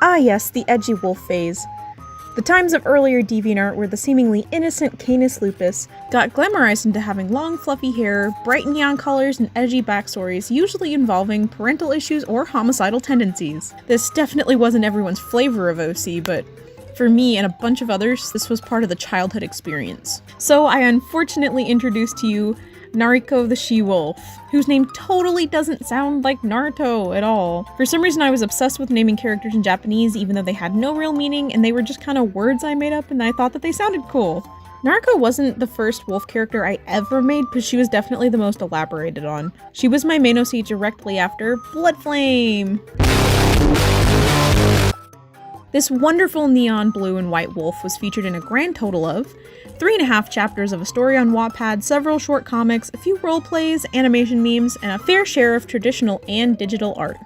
Ah yes, the edgy wolf phase. The times of earlier DeviantArt where the seemingly innocent Canis lupus got glamorized into having long fluffy hair, bright neon colors, and edgy backstories, usually involving parental issues or homicidal tendencies. This definitely wasn't everyone's flavor of OC, but for me and a bunch of others, this was part of the childhood experience. So I unfortunately introduced to you Nariko the She-Wolf, whose name totally doesn't sound like Naruto at all. For some reason I was obsessed with naming characters in Japanese even though they had no real meaning and they were just kind of words I made up and I thought that they sounded cool. Nariko wasn't the first wolf character I ever made, but she was definitely the most elaborated on. She was my main OC directly after Blood Flame! This wonderful neon blue and white wolf was featured in a grand total of 3.5 chapters of a story on Wattpad, several short comics, a few role plays, animation memes, and a fair share of traditional and digital art.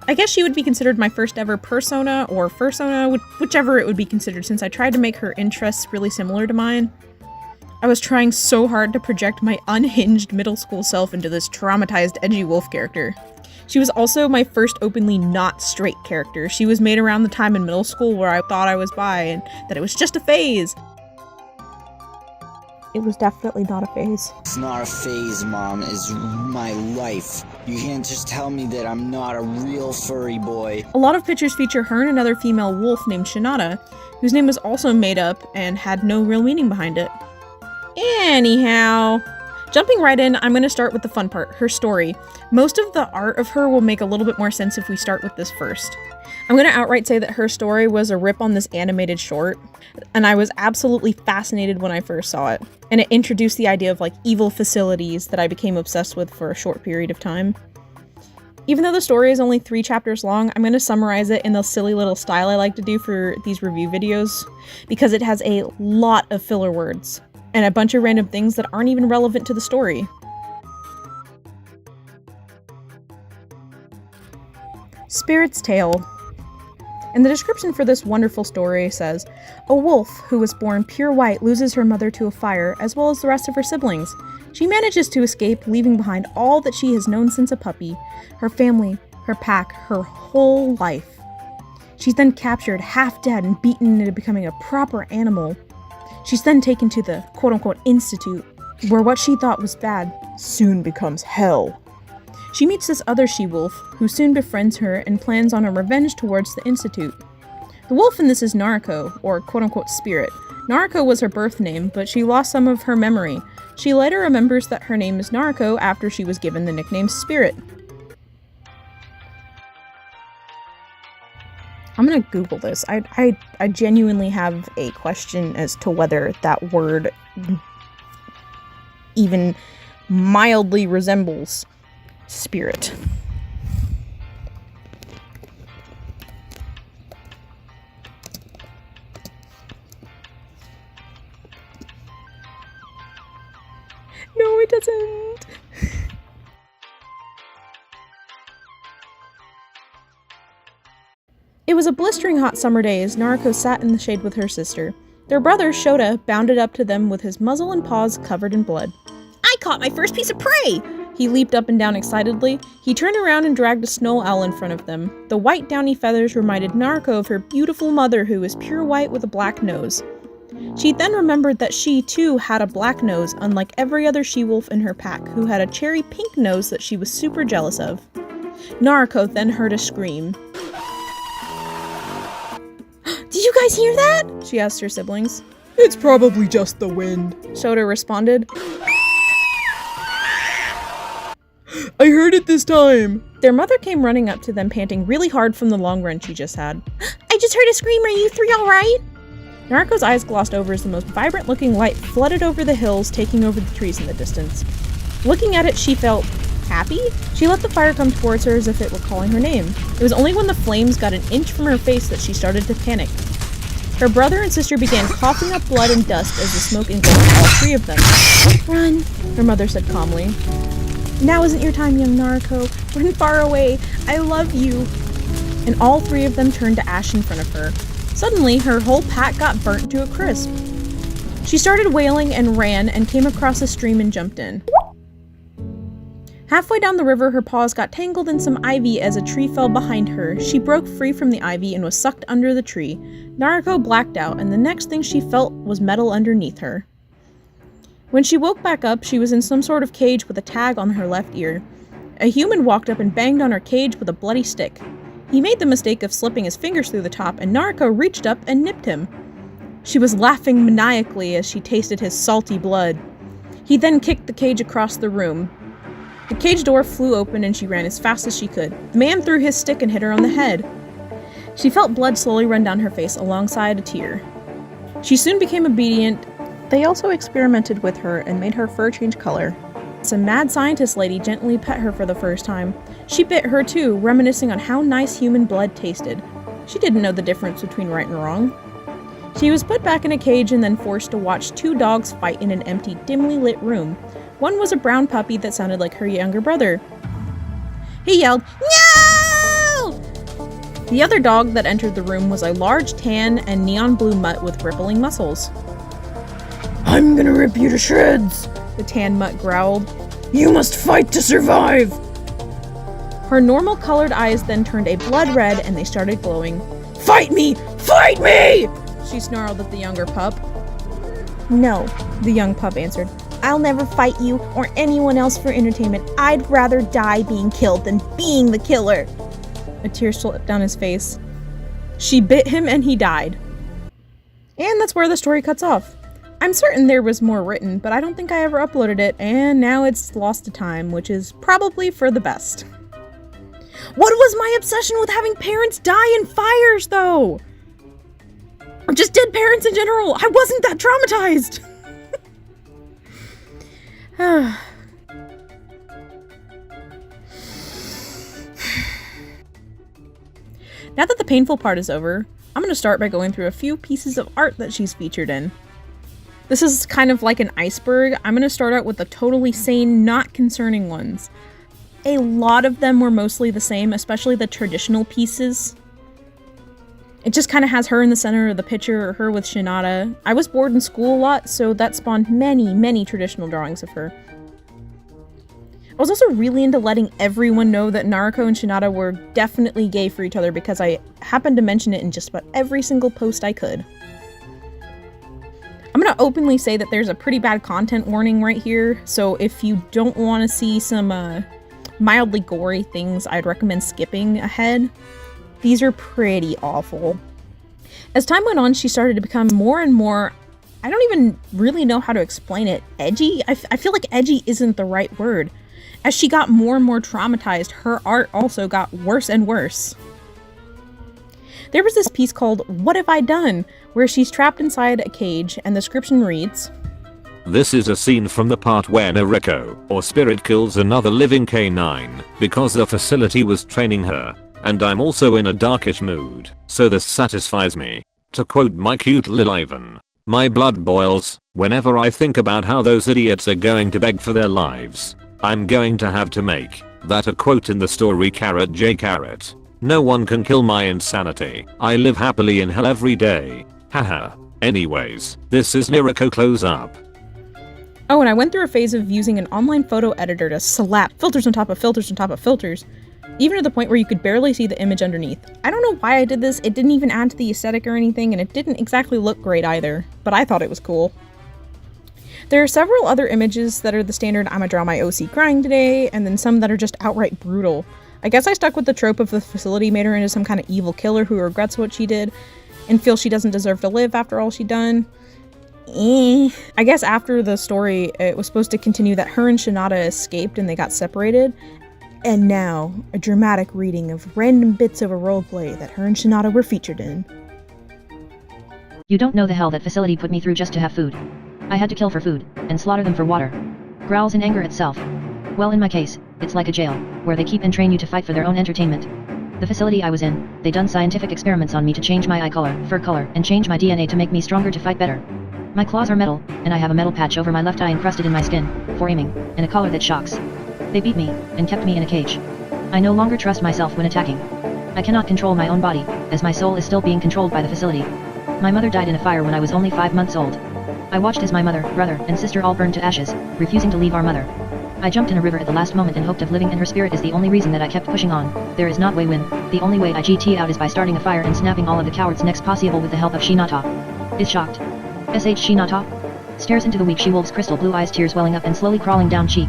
I guess she would be considered my first ever persona, or fursona, whichever it would be considered, since I tried to make her interests really similar to mine. I was trying so hard to project my unhinged middle school self into this traumatized edgy wolf character. She was also my first openly not straight character. She was made around the time in middle school where I thought I was bi and that it was just a phase. It was definitely not a phase. It's not a phase, Mom. It's my life. You can't just tell me that I'm not a real furry boy. A lot of pictures feature her and another female wolf named Shinada, whose name was also made up and had no real meaning behind it. Anyhow, jumping right in, I'm going to start with the fun part, her story. Most of the art of her will make a little bit more sense if we start with this first. I'm going to outright say that her story was a rip on this animated short, and I was absolutely fascinated when I first saw it. And it introduced the idea of like evil facilities that I became obsessed with for a short period of time. Even though the story is only 3 chapters long, I'm going to summarize it in the silly little style I like to do for these review videos, because it has a lot of filler words, and a bunch of random things that aren't even relevant to the story. Spirit's Tale. And the description for this wonderful story says, a wolf who was born pure white loses her mother to a fire, as well as the rest of her siblings. She manages to escape, leaving behind all that she has known since a puppy, her family, her pack, her whole life. She's then captured, half dead, and beaten into becoming a proper animal. She's then taken to the quote-unquote institute, where what she thought was bad soon becomes hell. She meets this other she-wolf, who soon befriends her and plans on a revenge towards the institute. The wolf in this is Nariko, or quote-unquote spirit. Nariko was her birth name, but she lost some of her memory. She later remembers that her name is Nariko after she was given the nickname Spirit. I'm gonna Google this. I genuinely have a question as to whether that word even mildly resembles spirit. No, it doesn't. It was a blistering hot summer day as Nariko sat in the shade with her sister. Their brother, Shota, bounded up to them with his muzzle and paws covered in blood. I caught my first piece of prey! He leaped up and down excitedly. He turned around and dragged a snow owl in front of them. The white downy feathers reminded Nariko of her beautiful mother, who was pure white with a black nose. She then remembered that she, too, had a black nose, unlike every other she-wolf in her pack, who had a cherry pink nose that she was super jealous of. Nariko then heard a scream. Did you guys hear that? She asked her siblings. It's probably just the wind, Shota responded. I heard it this time! Their mother came running up to them, panting really hard from the long run she just had. I just heard a scream, are you 3 alright? Nariko's eyes glossed over as the most vibrant-looking light flooded over the hills, taking over the trees in the distance. Looking at it, she felt happy? She let the fire come towards her as if it were calling her name. It was only when the flames got an inch from her face that she started to panic. Her brother and sister began coughing up blood and dust as the smoke engulfed all 3 of them. Run, her mother said calmly. Now isn't your time, young Nariko. Run far away. I love you. And all 3 of them turned to ash in front of her. Suddenly, her whole pack got burnt to a crisp. She started wailing and ran and came across a stream and jumped in. Halfway down the river, her paws got tangled in some ivy as a tree fell behind her. She broke free from the ivy and was sucked under the tree. Nariko blacked out, and the next thing she felt was metal underneath her. When she woke back up, she was in some sort of cage with a tag on her left ear. A human walked up and banged on her cage with a bloody stick. He made the mistake of slipping his fingers through the top, and Nariko reached up and nipped him. She was laughing maniacally as she tasted his salty blood. He then kicked the cage across the room. The cage door flew open and she ran as fast as she could. The man threw his stick and hit her on the head. She felt blood slowly run down her face alongside a tear. She soon became obedient. They also experimented with her and made her fur change color. Some mad scientist lady gently pet her for the first time. She bit her too, reminiscing on how nice human blood tasted. She didn't know the difference between right and wrong. She was put back in a cage and then forced to watch 2 dogs fight in an empty, dimly lit room. One was a brown puppy that sounded like her younger brother. He yelled, "No!" The other dog that entered the room was a large tan and neon blue mutt with rippling muscles. I'm gonna rip you to shreds! The tan mutt growled. You must fight to survive! Her normal colored eyes then turned a blood red and they started glowing. Fight me! Fight me! She snarled at the younger pup. No, the young pup answered. I'll never fight you or anyone else for entertainment. I'd rather die being killed than being the killer. A tear slipped down his face. She bit him and he died. And that's where the story cuts off. I'm certain there was more written, but I don't think I ever uploaded it, and now it's lost to time, which is probably for the best. What was my obsession with having parents die in fires, though? Or just dead parents in general? I wasn't that traumatized! Now that the painful part is over, I'm going to start by going through a few pieces of art that she's featured in. This is kind of like an iceberg. I'm going to start out with the totally sane, not concerning ones. A lot of them were mostly the same, especially the traditional pieces. It just kind of has her in the center of the picture, or her with Shinada. I was bored in school a lot, so that spawned many traditional drawings of her. I was also really into letting everyone know that Nariko and Shinada were definitely gay for each other because I happened to mention it in just about every single post I could. I'm gonna openly say that there's a pretty bad content warning right here, so if you don't want to see some mildly gory things, I'd recommend skipping ahead. These are pretty awful. As time went on, she started to become more and more, I don't even really know how to explain it, edgy? I feel like edgy isn't the right word. As she got more and more traumatized, her art also got worse and worse. There was this piece called What Have I Done?, where she's trapped inside a cage, and the description reads, This is a scene from the part where Nariko, or Spirit, kills another living K9, because the facility was training her, and I'm also in a darkish mood, so this satisfies me. To quote my cute little Ivan, my blood boils whenever I think about how those idiots are going to beg for their lives. I'm going to have to make that a quote in the story J. No one can kill my insanity. I live happily in hell every day. Haha. Anyways, this is Nariko close up. Oh, and I went through a phase of using an online photo editor to slap filters on top of filters on top of filters, even to the point where you could barely see the image underneath. I don't know why I did this, it didn't even add to the aesthetic or anything, and it didn't exactly look great either, but I thought it was cool. There are several other images that are the standard I'ma draw my OC crying today, and then some that are just outright brutal. I guess I stuck with the trope of the facility made her into some kind of evil killer who regrets what she did, and feels she doesn't deserve to live after all she done. I guess after the story, it was supposed to continue that her and Shinada escaped and they got separated, and now, a dramatic reading of random bits of a roleplay that her and Shinada were featured in. You don't know the hell that facility put me through just to have food. I had to kill for food, and slaughter them for water. Growls in anger itself. Well, in my case, it's like a jail, where they keep and train you to fight for their own entertainment. The facility I was in, they done scientific experiments on me to change my eye color, fur color, and change my DNA to make me stronger to fight better. My claws are metal, and I have a metal patch over my left eye encrusted in my skin, for aiming, and a collar that shocks. They beat me, and kept me in a cage. I no longer trust myself when attacking. I cannot control my own body, as my soul is still being controlled by the facility. My mother died in a fire when I was only 5 months old. I watched as my mother, brother, and sister all burned to ashes, refusing to leave our mother. I jumped in a river at the last moment in hope of living, and her spirit is the only reason that I kept pushing on. There is not way win. The only way I GT out is by starting a fire and snapping all of the cowards' necks possible with the help of Shinata. Is shocked. Shinata? Stares into the weak she-wolf's crystal blue eyes, tears welling up and slowly crawling down cheek.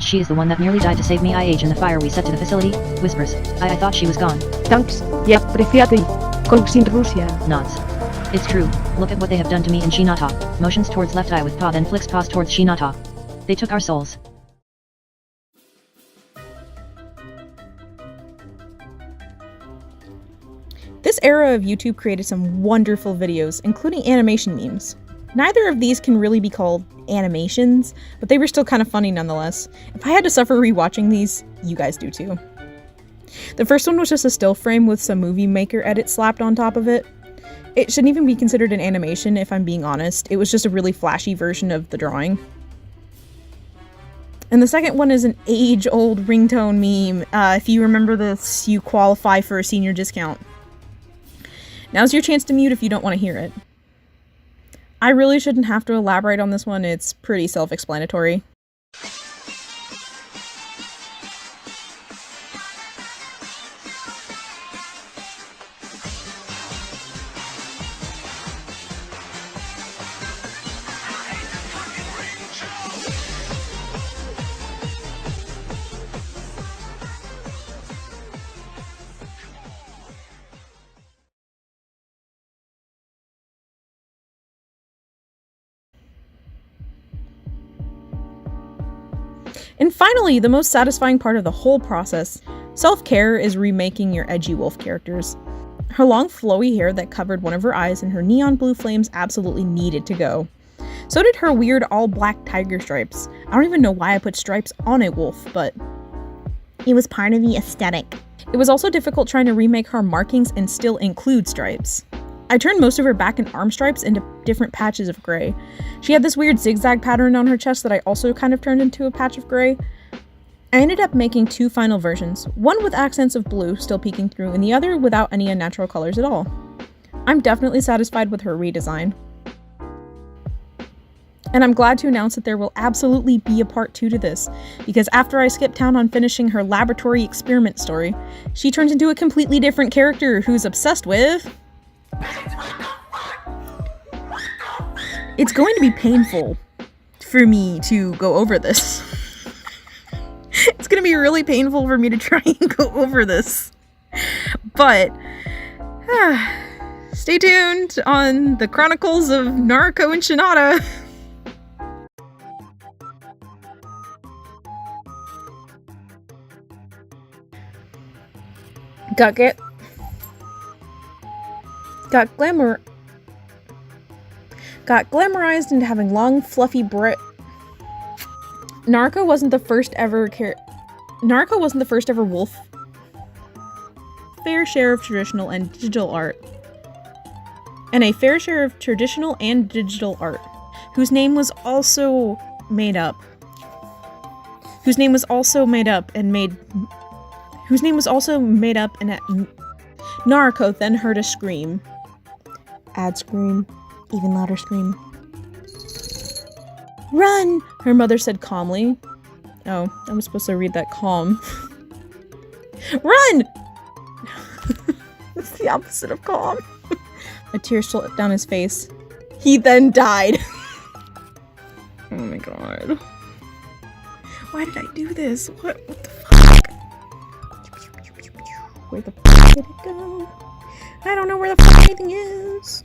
She is the one that nearly died to save me in the fire we set to the facility. Whispers. I thought she was gone. Thanks, y apreciate. Con sin Rusia. Nods. It's true. Look at what they have done to me and Shinata. Motions towards left eye with paw, then flicks paws towards Shinata. They took our souls. This era of YouTube created some wonderful videos, including animation memes. Neither of these can really be called animations, but they were still kind of funny nonetheless. If I had to suffer rewatching these, you guys do too. The first one was just a still frame with some movie maker edit slapped on top of it. It shouldn't even be considered an animation if I'm being honest. It was just a really flashy version of the drawing. And the second one is an age-old ringtone meme. If you remember this, you qualify for a senior discount. Now's your chance to mute if you don't want to hear it. I really shouldn't have to elaborate on this one, it's pretty self-explanatory. And finally, the most satisfying part of the whole process, self-care, is remaking your edgy wolf characters. Her long flowy hair that covered one of her eyes and her neon blue flames absolutely needed to go. So did her weird all-black tiger stripes. I don't even know why I put stripes on a wolf, but it was part of the aesthetic. It was also difficult trying to remake her markings and still include stripes. I turned most of her back and arm stripes into different patches of gray. She had this weird zigzag pattern on her chest that I also kind of turned into a patch of gray. I ended up making two final versions, one with accents of blue still peeking through and the other without any unnatural colors at all. I'm definitely satisfied with her redesign. And I'm glad to announce that there will absolutely be a part 2 to this, because after I skip town on finishing her laboratory experiment story, she turns into a completely different character who's obsessed with... It's going to be painful for me to go over this. It's going to be really painful for me to try and go over this. But stay tuned on the Chronicles of Naruko and Shinata. Got glamorized into having long, fluffy Naruko wasn't the first ever wolf. Fair share of traditional and digital art. And a fair share of traditional and digital art, whose name was also made up. Naruko then heard a scream. Add scream. Even louder scream. Run! Her mother said calmly. Oh, I was supposed to read that calm. Run! It's the opposite of calm. A tear stole down his face. He then died. Oh my god. Why did I do this? What the fuck? Where the fuck did it go? I don't know where the fuck anything is.